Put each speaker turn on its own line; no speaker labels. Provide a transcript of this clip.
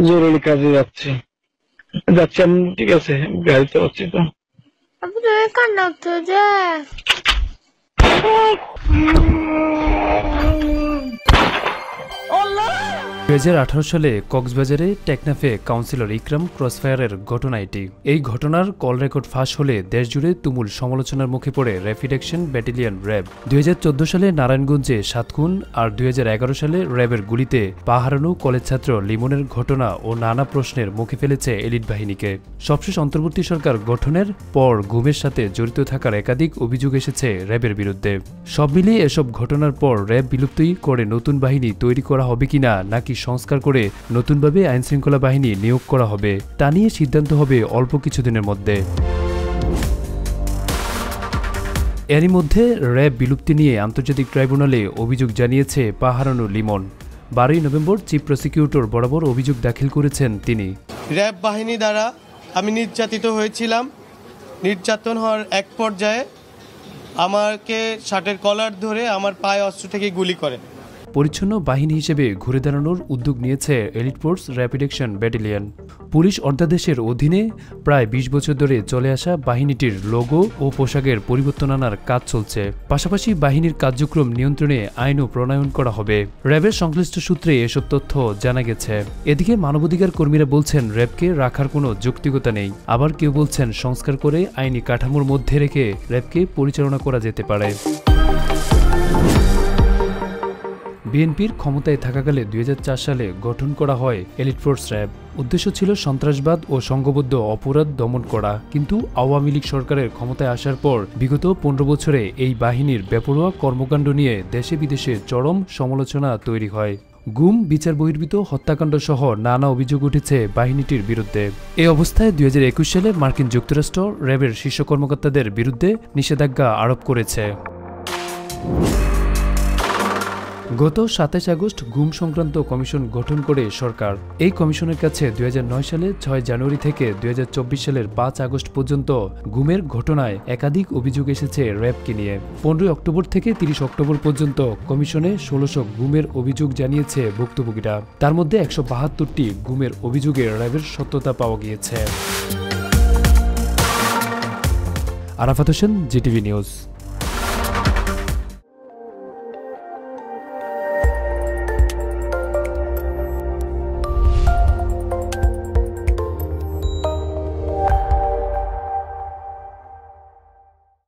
জরুরি কাজে যাচ্ছি। যাচ্ছি আমি, ঠিক আছে, গাড়িতে যাচ্ছি তো।
আপনার কান্না তো যায়।
2018 সালে কক্সবাজারে টেকনাফে কাউন্সিলর ইকরাম ক্রসফায়ারের ঘটনা এটি। এই ঘটনার কল রেকর্ড ফাঁস হলে দেশজুড়ে তুমুল সমালোচনার মুখে পড়ে র্যাপিড অ্যাকশন ব্যাটালিয়ন র্যাব। 2014 সালে নারায়ণগঞ্জে 7 খুন আর 2011 সালে র্যাবের গুলিতে পা হারানো কলেজ ছাত্র লিমনের ঘটনা ও নানা প্রশ্নের মুখে ফেলেছে এলিট বাহিনীকে। সবশেষ অন্তর্বর্তী সরকার গঠনের পর গুমের সাথে জড়িত থাকার একাধিক অভিযোগ এসেছে র্যাবের বিরুদ্ধে। সব মিলিয়ে এসব ঘটনার পর র্যাব বিলুপ্তই করে নতুন বাহিনী তৈরি করা হবে কিনা নাকি সংস্কার করে নতুনভাবে আইনশৃঙ্খলা বাহিনী নিয়োগ করা হবে তা নিয়ে সিদ্ধান্ত হবে অল্প কিছুদিনের মধ্যে। এরই মধ্যে র্যাব বিলুপ্তি নিয়ে আন্তর্জাতিক ট্রাইব্যুনালে অভিযোগ জানিয়েছে পা হারানো লিমন। 12 নভেম্বর চিফ প্রসিকিউটর বরাবর অভিযোগ দাখিল করেছেন তিনি।
র্যাব বাহিনী দ্বারা আমি নির্যাতিত হয়েছিলাম। নির্যাতন হওয়ার এক পর্যায়ে আমাকে শার্টের কলার ধরে আমার পায়ে অস্ত্র থেকে গুলি করেন।
পরিচ্ছন্ন বাহিনী হিসেবে ঘুরে দাঁড়ানোর উদ্যোগ নিয়েছে elite force rapid action battalion. Police অধ্যাদেশের অধীনে প্রায় 20 বছর ধরে চলে আসা বাহিনীটির লোগো ও পোশাকের পরিবর্তন আনার কাজ চলছে। পাশাপাশি বাহিনীর কার্যক্রম নিয়ন্ত্রণে আইনও প্রণয়ন করা হবে। র্যাবের সংশ্লিষ্ট সূত্রে এসব তথ্য জানা গেছে। এদিকে মানবাধিকার কর্মীরা বলছেন র্যাবকে রাখার কোনো যৌক্তিকতা নেই, আবার কেউ বলছেন সংস্কার করে আইনি কাঠামোর মধ্যে রেখে র্যাবকে পরিচালনা করা যেতে পারে। বিএনপির ক্ষমতায় থাকাকালে 2004 সালে গঠন করা হয় এলিট ফোর্স র্যাব। উদ্দেশ্য ছিল সন্ত্রাসবাদ ও সংঘবদ্ধ অপরাধ দমন করা, কিন্তু আওয়ামী লীগ সরকারের ক্ষমতায় আসার পর বিগত 15 বছরে এই বাহিনীর বেপরোয়া কর্মকাণ্ড নিয়ে দেশে বিদেশে চরম সমালোচনা তৈরি হয়। গুম, বিচার বহির্ভূত হত্যাকাণ্ড সহ নানা অভিযোগ উঠেছে বাহিনীটির বিরুদ্ধে। এই অবস্থায় 2021 সালে মার্কিন যুক্তরাষ্ট্র র্যাবের শীর্ষ কর্মকর্তাদের বিরুদ্ধে নিষেধাজ্ঞা আরোপ করেছে। গত 27 আগস্ট গুম সংক্রান্ত কমিশন গঠন করে সরকার। এই কমিশনের কাছে 2009 সালে 6 জানুয়ারি থেকে 2024 সালের 5 আগস্ট পর্যন্ত গুমের ঘটনায় একাধিক অভিযোগ এসেছে র্যাবকে নিয়ে। 15 অক্টোবর থেকে 30 অক্টোবর পর্যন্ত কমিশনে 1600 গুমের অভিযোগ জানিয়েছে ভুক্তভোগীরা। তার মধ্যে 172টি গুমের অভিযোগে র্যাবের সত্যতা পাওয়া গিয়েছে। Arafat Hossain, GTV news.